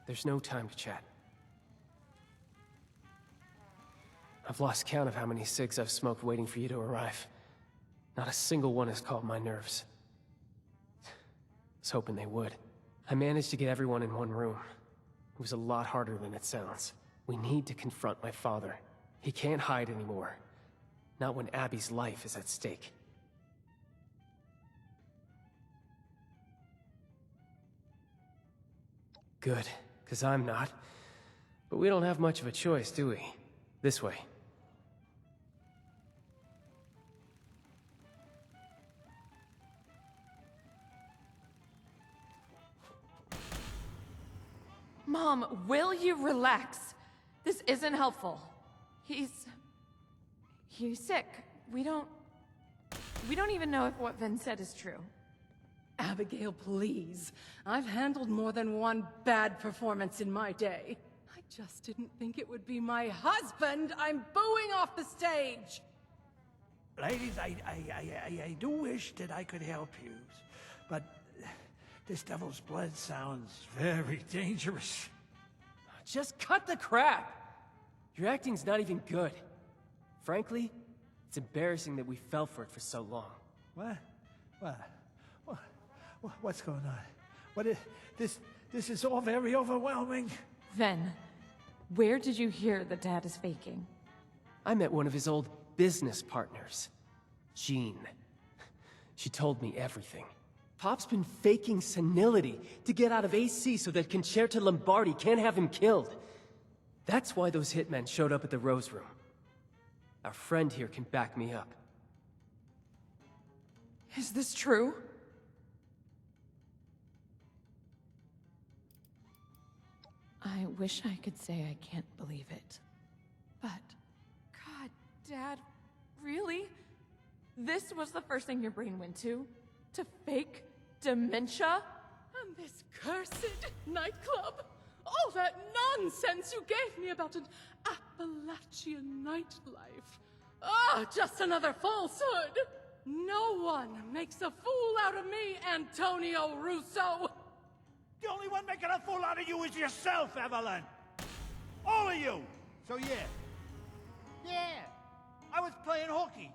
There's no time to chat. I've lost count of how many cigs I've smoked waiting for you to arrive. Not a single one has calmed my nerves. I was hoping they would. I managed to get everyone in one room. It was a lot harder than it sounds. We need to confront my father. He can't hide anymore. Not when Abby's life is at stake. Good, because I'm not. But we don't have much of a choice, do we? This way. Mom, will you relax? This isn't helpful. He's sick. We don't even know if what Vin said is true. Abigail, please. I've handled more than one bad performance in my day. I just didn't think it would be my husband I'm booing off the stage! Ladies, I do wish that I could help you, but this devil's blood sounds very dangerous. Just cut the crap! Your acting's not even good. Frankly, it's embarrassing that we fell for it for so long. What's going on? This is all very overwhelming. Ven, where did you hear that Dad is faking? I met one of his old business partners, Jean. She told me everything. Pop's been faking senility to get out of AC so that Concerta Lombardi can't have him killed. That's why those hitmen showed up at the Rose Room. Our friend here can back me up. Is this true? I wish I could say I can't believe it. But, God, Dad, really? This was the first thing your brain went to? To fake dementia? And this cursed nightclub? All that nonsense you gave me about an Appalachian nightlife. Ah, just another falsehood! No one makes a fool out of me, Antonio Russo! The only one making a fool out of you is yourself, Evelyn! All of you! So yeah, I was playing hooky.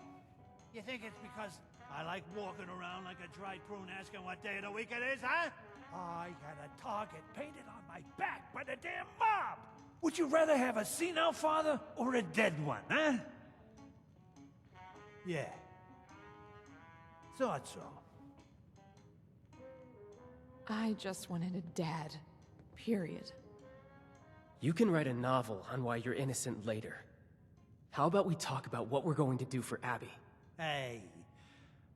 You think it's because I like walking around like a dried prune asking what day of the week it is, huh? I had a target painted on my back by the damn mob! Would you rather have a senile father or a dead one, huh? Yeah. Thought so. I just wanted a dad. Period. You can write a novel on why you're innocent later. How about we talk about what we're going to do for Abby? Hey,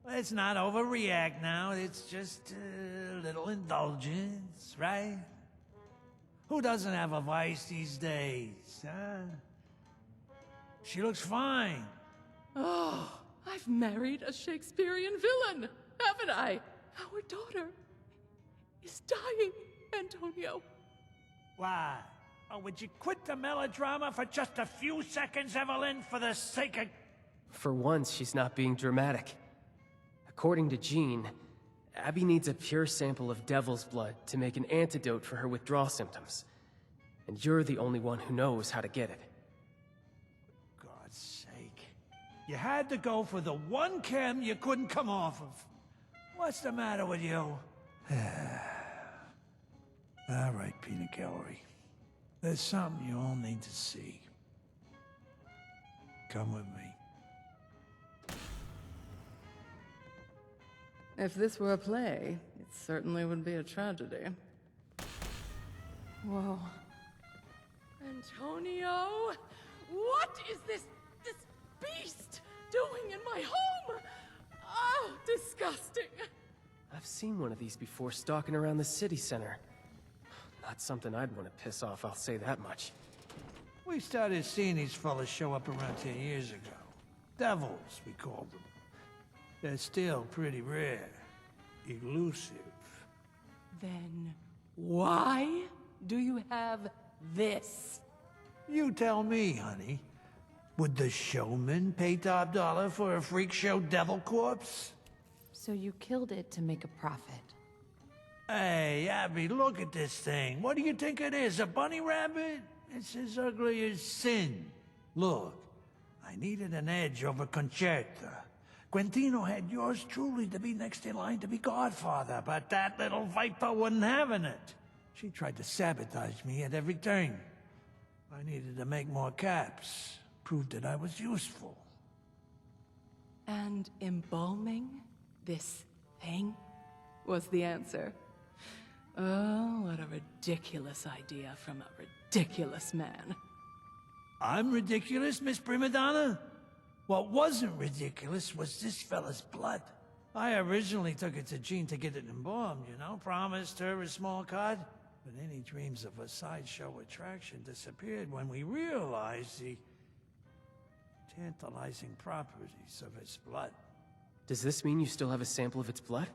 let's not overreact now. It's just a little indulgence, right? Who doesn't have a vice these days, huh? She looks fine. Oh, I've married a Shakespearean villain, haven't I? Our daughter is dying, Antonio. Why? Oh, would you quit the melodrama for just a few seconds, Evelyn, for the sake of... For once, she's not being dramatic. According to Jean, Abby needs a pure sample of devil's blood to make an antidote for her withdrawal symptoms. And you're the only one who knows how to get it. For God's sake. You had to go for the one chem you couldn't come off of. What's the matter with you? All right, Peanut Gallery. There's something you all need to see. Come with me. If this were a play, it certainly would be a tragedy. Whoa. Antonio! What is this beast doing in my home? Oh, disgusting! I've seen one of these before stalking around the city center. Not something I'd want to piss off, I'll say that much. We started seeing these fellas show up around 10 years ago. Devils, we called them. They're still pretty rare. Elusive. Then why do you have this? You tell me, honey. Would the showman pay top dollar for a freak show devil corpse? So you killed it to make a profit. Hey, Abby, look at this thing. What do you think it is, a bunny rabbit? It's as ugly as sin. Look, I needed an edge over Concerta. Quintino had yours truly to be next in line to be godfather, but that little viper wasn't having it. She tried to sabotage me at every turn. I needed to make more caps, prove that I was useful. And embalming this thing was the answer. Oh, what a ridiculous idea from a ridiculous man. I'm ridiculous, Miss Primadonna? What wasn't ridiculous was this fella's blood. I originally took it to Jean to get it embalmed, you know, promised her a small cut. But any dreams of a sideshow attraction disappeared when we realized the tantalizing properties of its blood. Does this mean you still have a sample of its blood?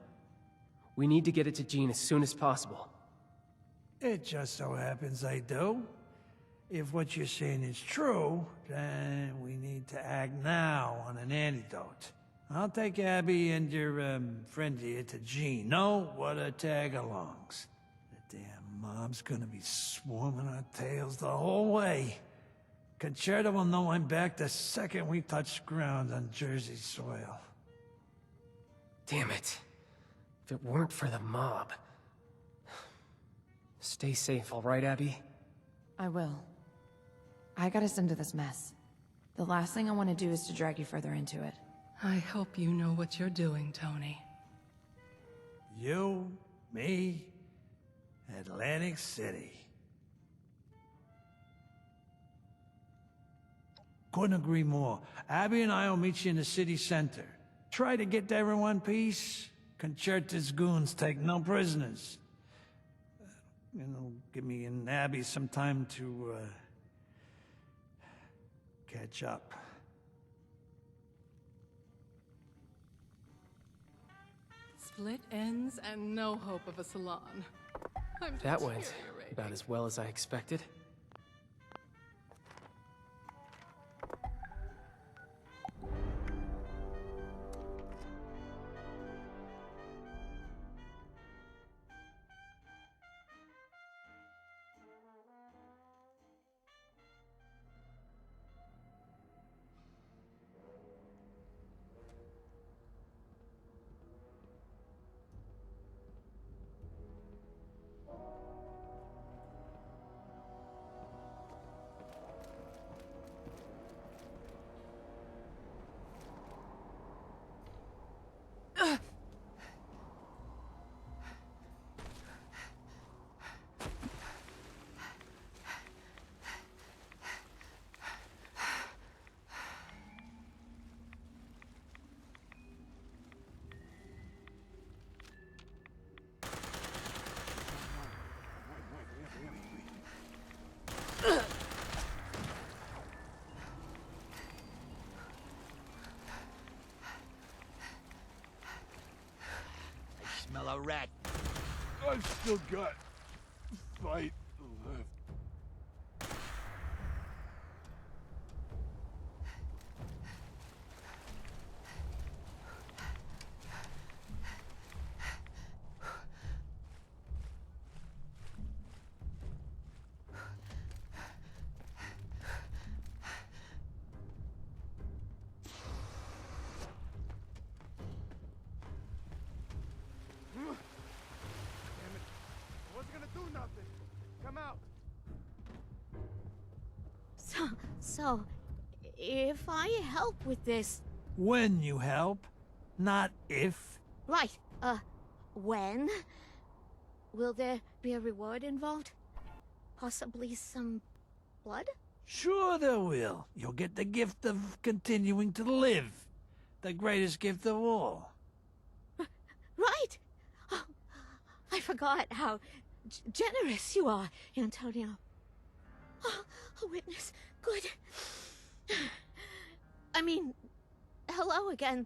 We need to get it to Jean as soon as possible. It just so happens I do. If what you're saying is true, then we need to act now on an antidote. I'll take Abby and your, friend here to Jean. No, what a tag-alongs. The damn mob's gonna be swarming our tails the whole way. Concerta will know I'm back the second we touch ground on Jersey soil. Damn it. If it weren't for the mob. Stay safe, all right, Abby? I will. I got us into this mess. The last thing I want to do is to drag you further into it. I hope you know what you're doing, Tony. You, me, Atlantic City. Couldn't agree more. Abby and I will meet you in the city center. Try to get there in one piece. Concerta's goons take no prisoners. Give me and Abby some time to, catch up. Split ends and no hope of a salon. That went deteriorating. about as well as I expected. Smell a rat. I've still got fight left. So, if I help with this... When you help, not if. Right, when? Will there be a reward involved? Possibly some blood? Sure there will. You'll get the gift of continuing to live. The greatest gift of all. Right! Oh, I forgot how generous you are, Antonio. Oh, a witness. Good. I mean, hello again.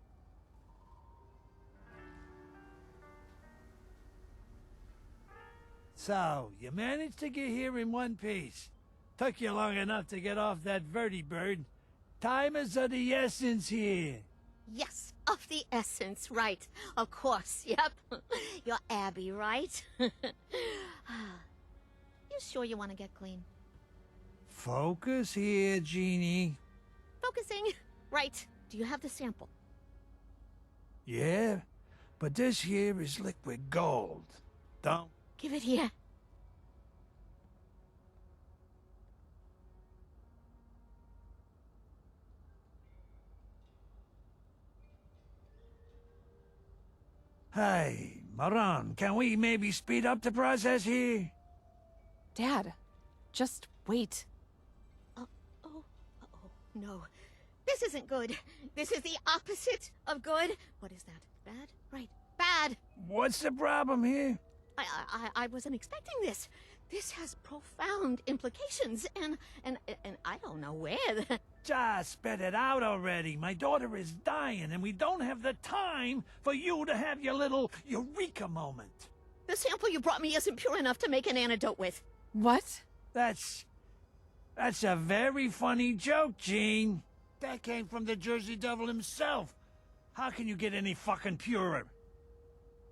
So, you managed to get here in one piece. Took you long enough to get off that vertibird. Time is of the essence here. Yes, of the essence, right. Of course, yep. You're Abby, right? You sure you want to get clean? Focus here, Jeannie. Focusing. Right. Do you have the sample? Yeah, but this here is liquid gold. Don't. Give it here. Hey, Maran, can we maybe speed up the process here? Dad, just wait. Oh, no. This isn't good. This is the opposite of good. What is that? Bad? Right. Bad. What's the problem here? I wasn't expecting this. This has profound implications, and I don't know where. Just spit it out already. My daughter is dying, and we don't have the time for you to have your little eureka moment. The sample you brought me isn't pure enough to make an antidote with. What? That's a very funny joke, Gene. That came from the Jersey Devil himself. How can you get any fucking purer?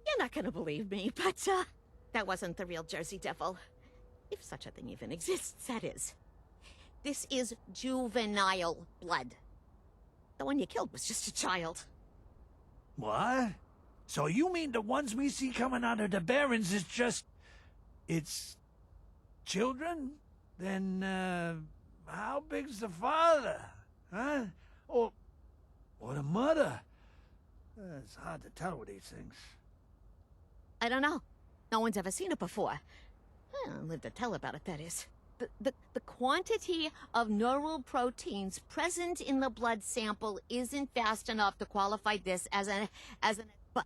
You're not gonna believe me, but, that wasn't the real Jersey Devil. If such a thing even exists, that is. This is juvenile blood. The one you killed was just a child. What? So you mean the ones we see coming out of the barrens is just... it's... children? Then, how big's the father? Huh? Or the mother? It's hard to tell with these things. I don't know. No one's ever seen it before. Well, lived to tell about it, that is. The quantity of neural proteins present in the blood sample isn't fast enough to qualify this as an... But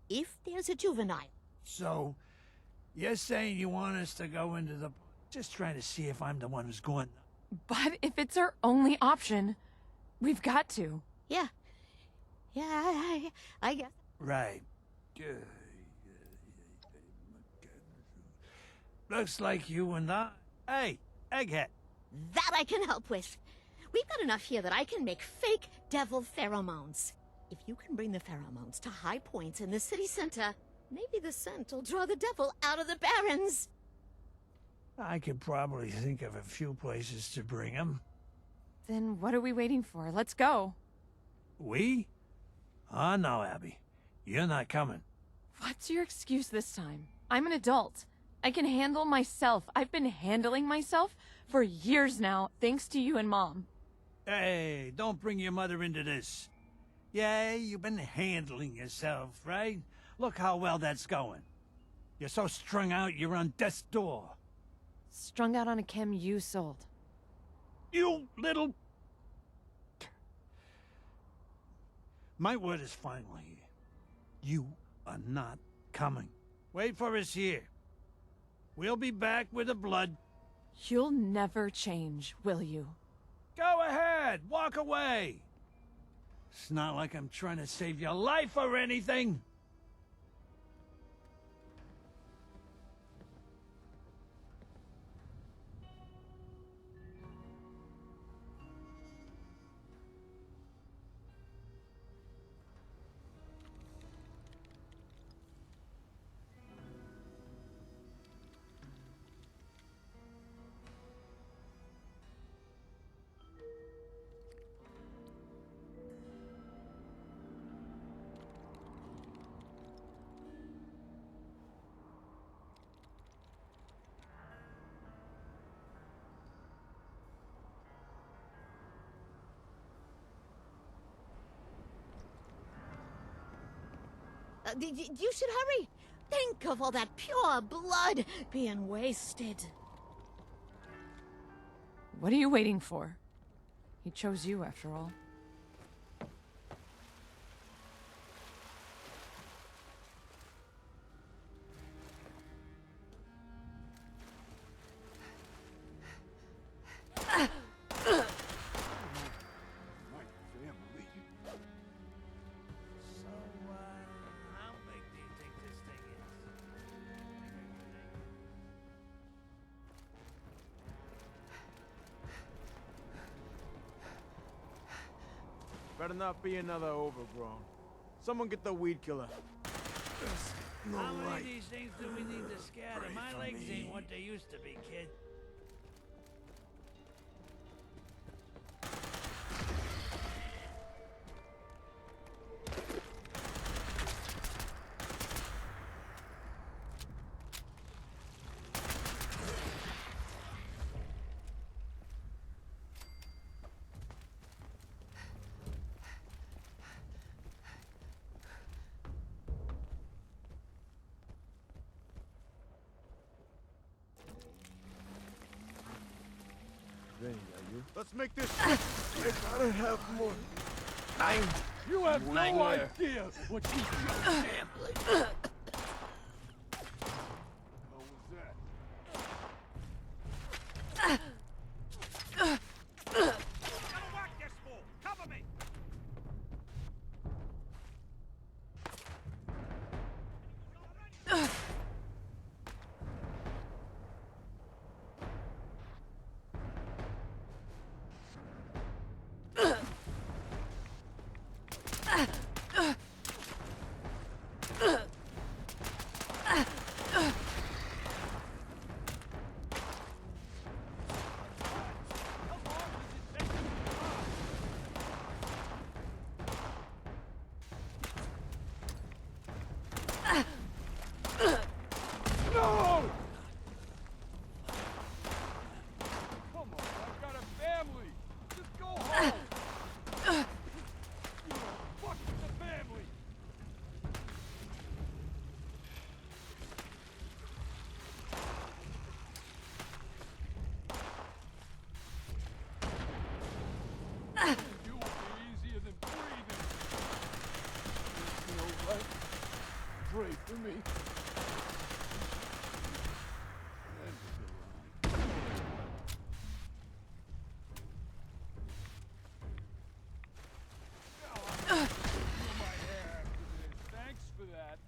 if there's a juvenile... So, you're saying you want us to go into the... just trying to see if I'm the one who's going... But if it's our only option, we've got to. Yeah. Yeah, I guess. Right. Looks like you and I... Hey, Egghead. That I can help with. We've got enough here that I can make fake devil pheromones. If you can bring the pheromones to high points in the city center, maybe the scent will draw the devil out of the barrens. I could probably think of a few places to bring him. Then what are we waiting for? Let's go. We? Oh, no, Abby. You're not coming. What's your excuse this time? I'm an adult. I can handle myself. I've been handling myself for years now, thanks to you and Mom. Hey, don't bring your mother into this. Yeah, you've been handling yourself, right? Look how well that's going. You're so strung out, you're on death's door. Strung out on a chem you sold. You little... My word is final here. You are not coming. Wait for us here. We'll be back with the blood. You'll never change, will you? Go ahead, walk away. It's not like I'm trying to save your life or anything. You should hurry. Think of all that pure blood being wasted. What are you waiting for? He chose you, after all. My family. So, how big do you think this thing is? Better not be another overgrown. Someone get the weed killer. No How many light. of these things do we need to scatter? Pray My for legs me. ain't what they used to be, kid. Let's make this. I gotta have more. You have no Nightmare. idea what you gambling. How was that? Gotta whack this fool! Cover me! No! Come on, I've got a family. Just go home. Fuck the family. You will be easier than breathing. You know what? Pray for me. Thanks for that.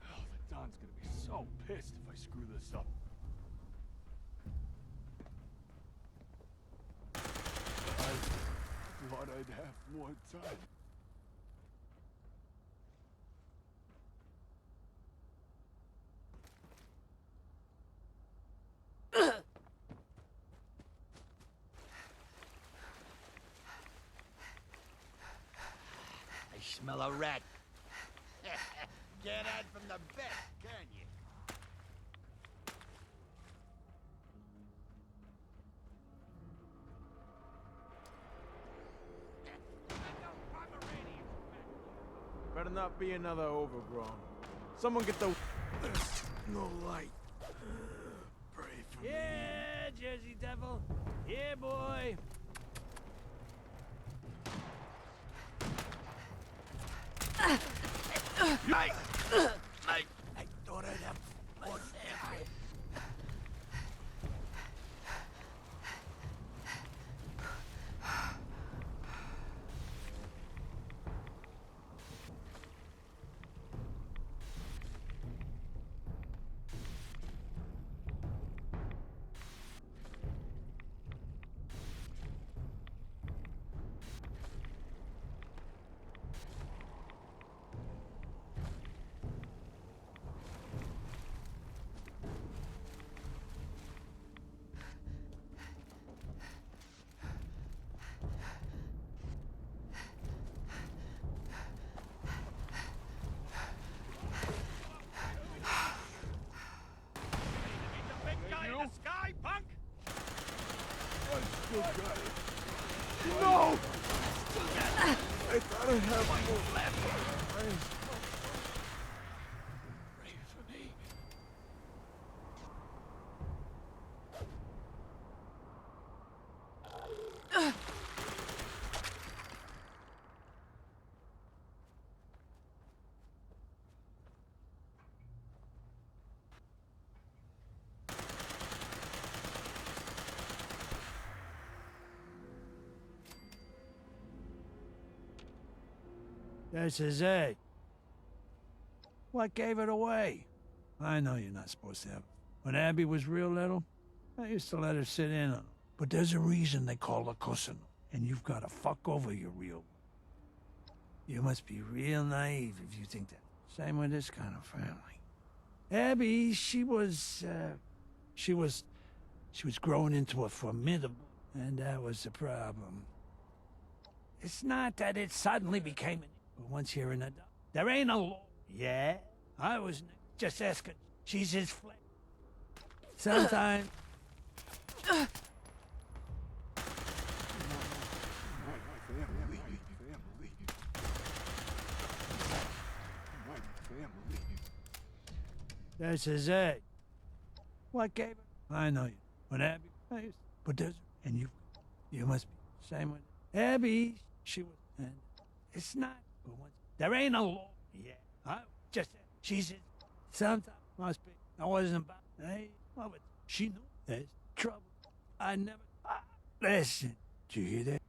Oh, the Don's gonna be so pissed if I screw this up. I thought I'd have more time. I smell a rat. Can't hide from the best, can you? Better not be another overgrown. Someone get the. No light. Pray for me. Yeah, Jersey Devil. Yeah, boy. Mate! Mate! I thought I'd have more sample. Sky, punk! I still got it. No! I thought I'd have more left. Pray for me. This is it. What gave it away? I know you're not supposed to have. When Abby was real little, I used to let her sit in on 'em. But there's a reason they call her cousin, and you've got to fuck over your real one. You must be real naive if you think that. Same with this kind of family. Abby, she was growing into a formidable, and that was the problem. It's not that it suddenly became an... But once you're an adult, there ain't a law. Yeah? I was just asking. She's his flesh. Sometimes... This is it. What gave it? I know you. When Abby... But there's... And you must be... Same with... Abby, she was... And it's not... But once... There ain't a law. Yeah. I just... She's... Sometimes... Must be... I wasn't about... Hey... Well, but she knew there's trouble. I never... Listen. Did you hear that?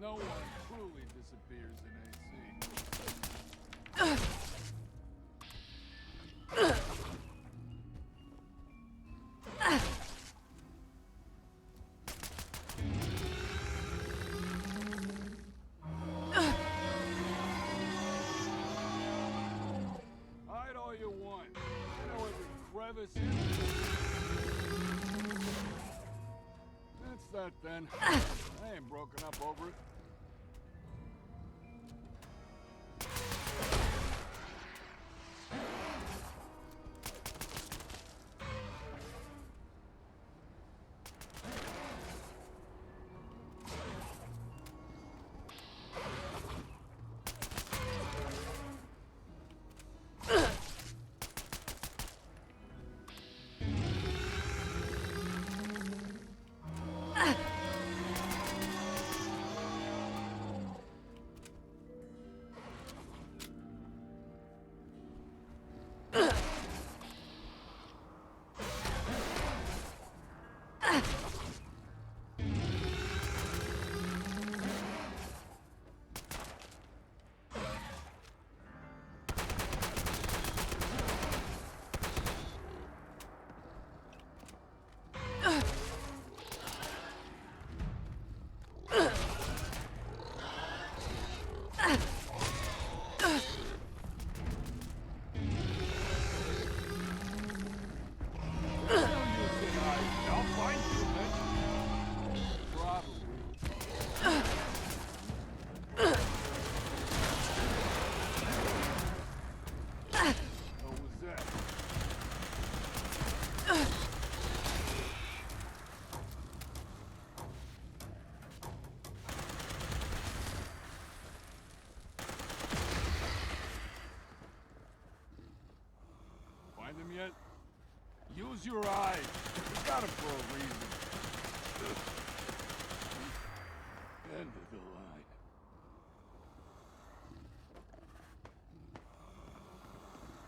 No one truly disappears in AC. Hide all you want. I know every crevice in it. That's that then. I ain't broken up over it. Find him yet? Use your eyes. You got him for a reason. End of the line.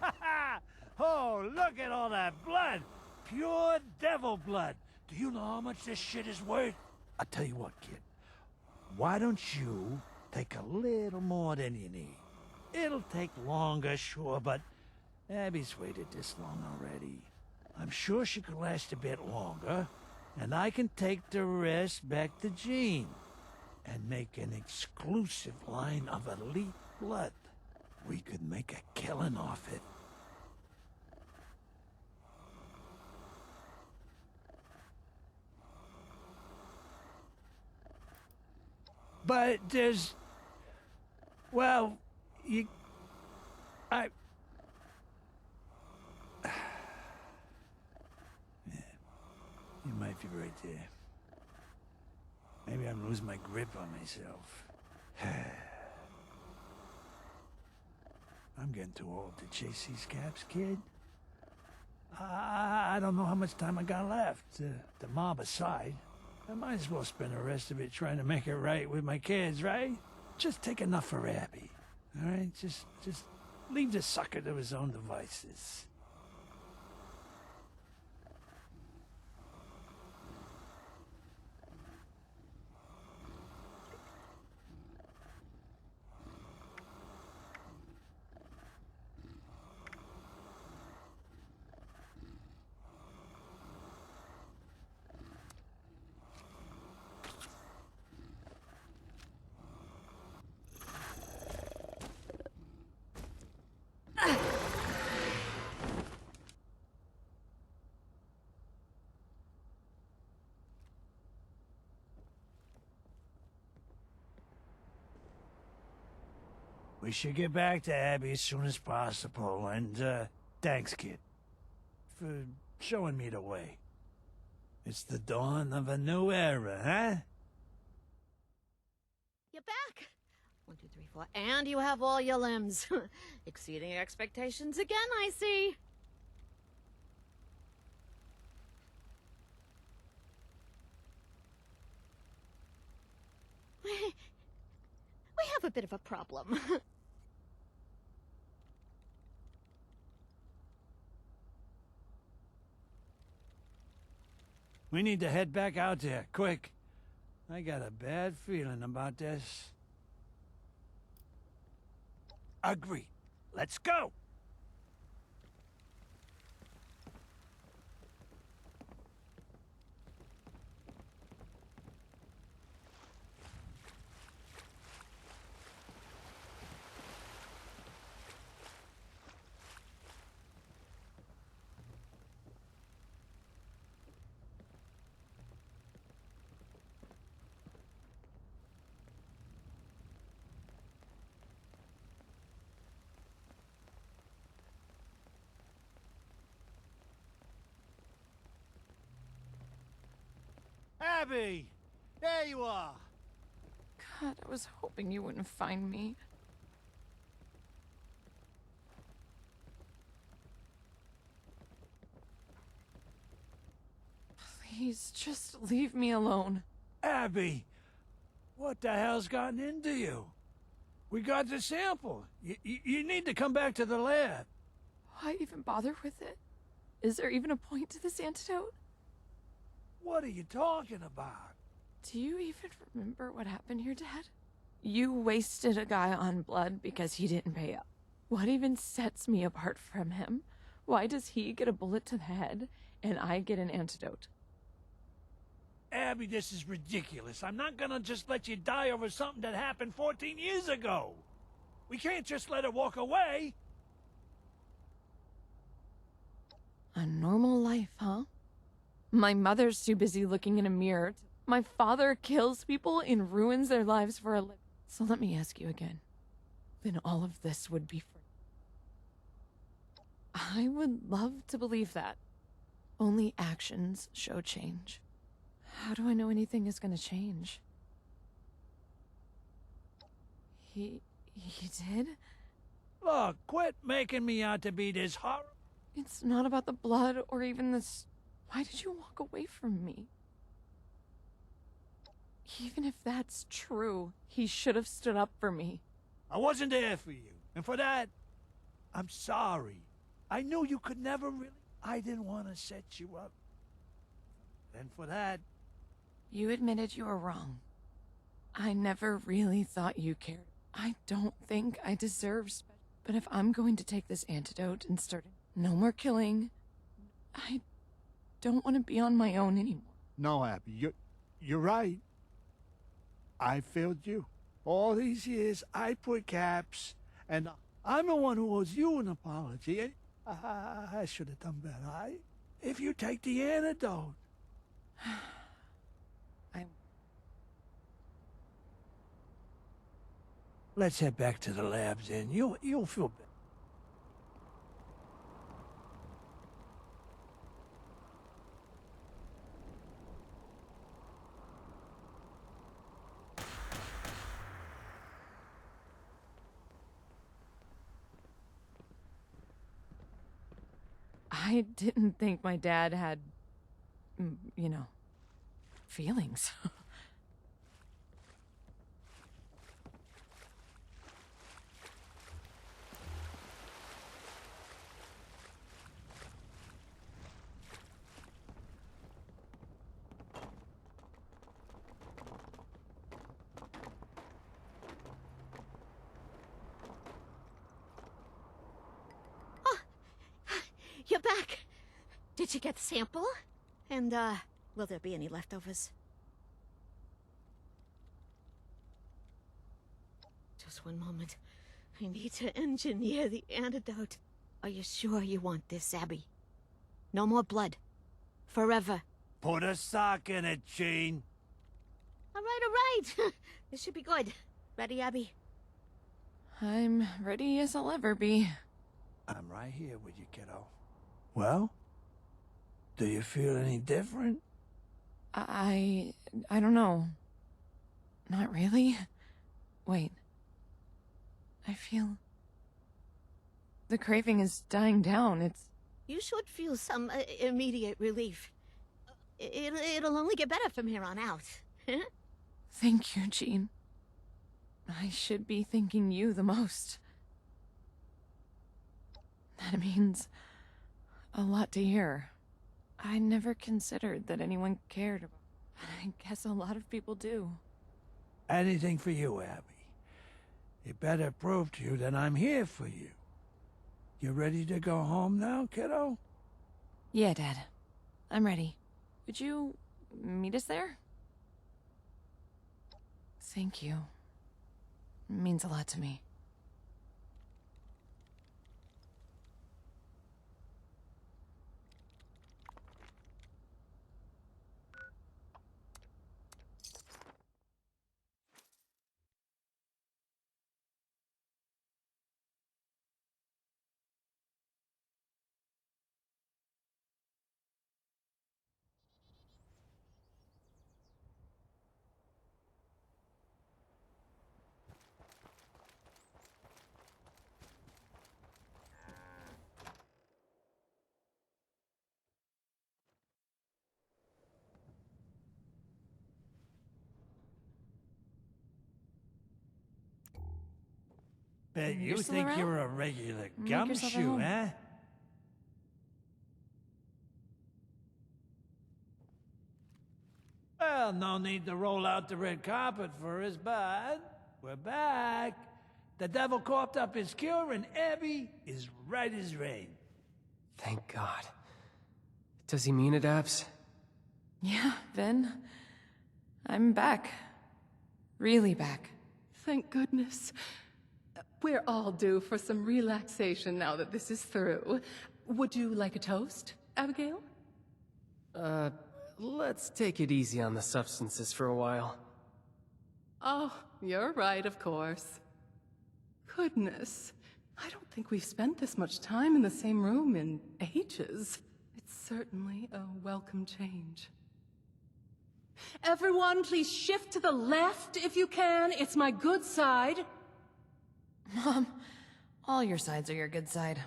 Ha ha! Oh, look at all that blood! Pure devil blood! Do you know how much this shit is worth? I'll tell you what, kid. Why don't you take a little more than you need? It'll take longer, sure, but Abby's waited this long already. I'm sure she could last a bit longer, and I can take the rest back to Jean and make an exclusive line of elite blood. We could make a killing off it. But there's... Well, you... Yeah, you might be right there. Maybe I'm losing my grip on myself. I'm getting too old to chase these caps, kid. I don't know how much time I got left. The mob aside, I might as well spend the rest of it trying to make it right with my kids, right? Just take enough for Abby, all right? Just leave the sucker to his own devices. We should get back to Abby as soon as possible, and, thanks, kid, for showing me the way. It's the dawn of a new era, huh? You're back! 1, 2, 3, 4, and you have all your limbs. Exceeding expectations again, I see. We have a bit of a problem. We need to head back out there, quick. I got a bad feeling about this. Agreed. Let's go! Abby! There you are! God, I was hoping you wouldn't find me. Please, just leave me alone. Abby! What the hell's gotten into you? We got the sample. You need to come back to the lab. Why even bother with it? Is there even a point to this antidote? What are you talking about? Do you even remember what happened here, Dad? You wasted a guy on blood because he didn't pay up. What even sets me apart from him? Why does he get a bullet to the head and I get an antidote? Abby, this is ridiculous. I'm not gonna just let you die over something that happened 14 years ago. We can't just let her walk away. A normal life, huh? My mother's too busy looking in a mirror. My father kills people and ruins their lives for a living. So let me ask you again. Then all of this would be free. I would love to believe that. Only actions show change. How do I know anything is going to change? He did? Look, quit making me out to be this horrible. It's not about the blood or even this. Why did you walk away from me? Even if that's true, he should have stood up for me. I wasn't there for you, and for that, I'm sorry. I knew you could never really... I didn't want to set you up. And for that... You admitted you were wrong. I never really thought you cared. I don't think I deserve but if I'm going to take this antidote and start no more killing, I don't want to be on my own anymore. No, Abby, you're right. I failed you. All these years, I put caps, and I'm the one who owes you an apology. I should have done better. If you take the antidote. Let's head back to the labs, and you'll feel better. I didn't think my dad had, you know, feelings. You're back. Did you get the sample? And, will there be any leftovers? Just one moment. I need to engineer the antidote. Are you sure you want this, Abby? No more blood. Forever. Put a sock in it, Gene. All right. This should be good. Ready, Abby? I'm ready as I'll ever be. I'm right here with you, kiddo. Well? Do you feel any different? I don't know. Not really. Wait. I feel... the craving is dying down. You should feel some immediate relief. It'll only get better from here on out. Thank you, Jean. I should be thanking you the most. That means a lot to hear. I never considered that anyone cared about. I guess a lot of people do. Anything for you, Abby. It better prove to you that I'm here for you. You ready to go home now, kiddo? Yeah, Dad. I'm ready. Would you meet us there? Thank you. It means a lot to me. Bet you You're still think around? you're a regular Make yourself at gumshoe, home. huh? Well, no need to roll out the red carpet for us, but we're back. The devil coughed up his cure, and Abby is right as rain. Thank God. Does he mean it, Abs? Yeah, Vin. I'm back. Really back. Thank goodness. We're all due for some relaxation now that this is through. Would you like a toast, Abigail? Let's take it easy on the substances for a while. Oh, you're right, of course. Goodness. I don't think we've spent this much time in the same room in ages. It's certainly a welcome change. Everyone, please shift to the left if you can. It's my good side. Mom, all your sides are your good side.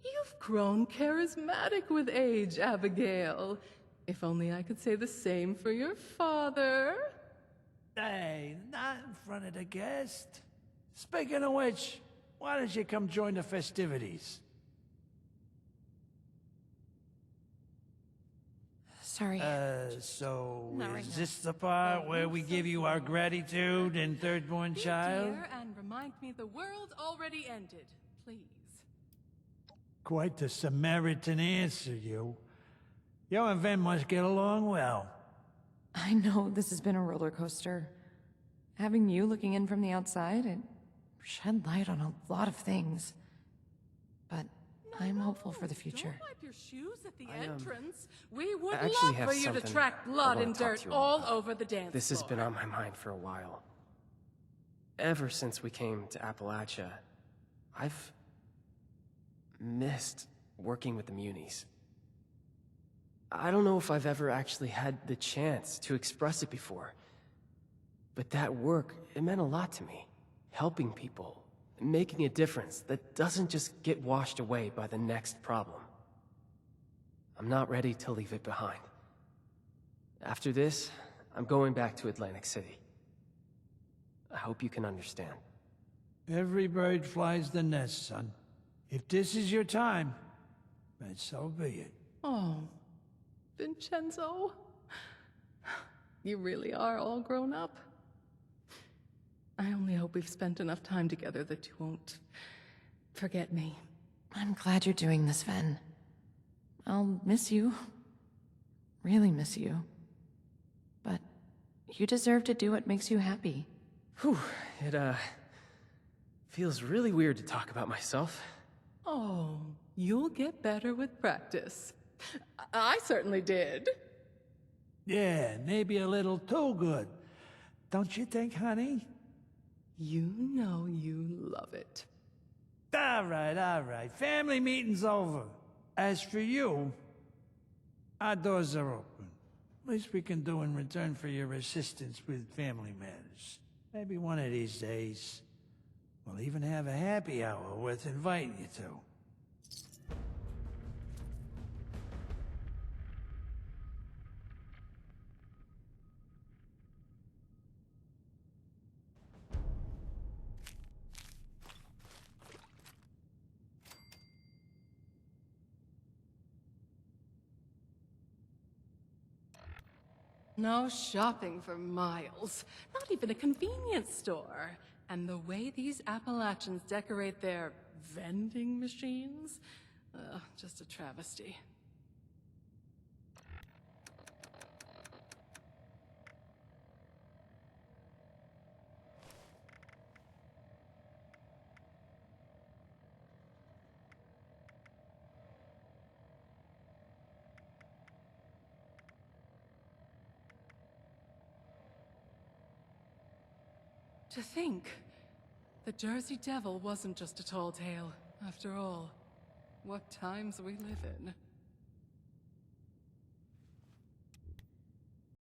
You've grown charismatic with age, Abigail. If only I could say the same for your father. Hey, not in front of the guest. Speaking of which, why don't you come join the festivities? Sorry. So Not right is now. this the part Oh, where I'm we so give you our sorry. gratitude and third-born Be child? dear and remind me the world already ended, please. Quite the Samaritan answer, you. You and Ven must get along well. I know this has been a roller coaster. Having you looking in from the outside, it shed light on a lot of things. But I'm hopeful for the future. Don't wipe your shoes at the I, entrance. We would I actually love have for you to something track I blood wanna and talk dirt to you all all about. over the dance This has floor. been on my mind for a while. Ever since we came to Appalachia, I've missed working with the Munis. I don't know if I've ever actually had the chance to express it before. But that work, it meant a lot to me. Helping people, making a difference that doesn't just get washed away by the next problem. I'm not ready to leave it behind. After this, I'm going back to Atlantic City. I hope you can understand. Every bird flies the nest, son. If this is your time, then so be it. Oh, Vincenzo. You really are all grown up. I only hope we've spent enough time together that you won't forget me. I'm glad you're doing this, Ven. I'll miss you. Really miss you. But you deserve to do what makes you happy. Whew, it, feels really weird to talk about myself. Oh, you'll get better with practice. I certainly did. Yeah, maybe a little too good. Don't you think, honey? You know you love it. All right. Family meeting's over. As for you, our doors are open. Least we can do in return for your assistance with family matters. Maybe one of these days, we'll even have a happy hour worth inviting you to. No shopping for miles. Not even a convenience store. And the way these Appalachians decorate their vending machines? Just a travesty. To think, the Jersey Devil wasn't just a tall tale, after all. What times we live in.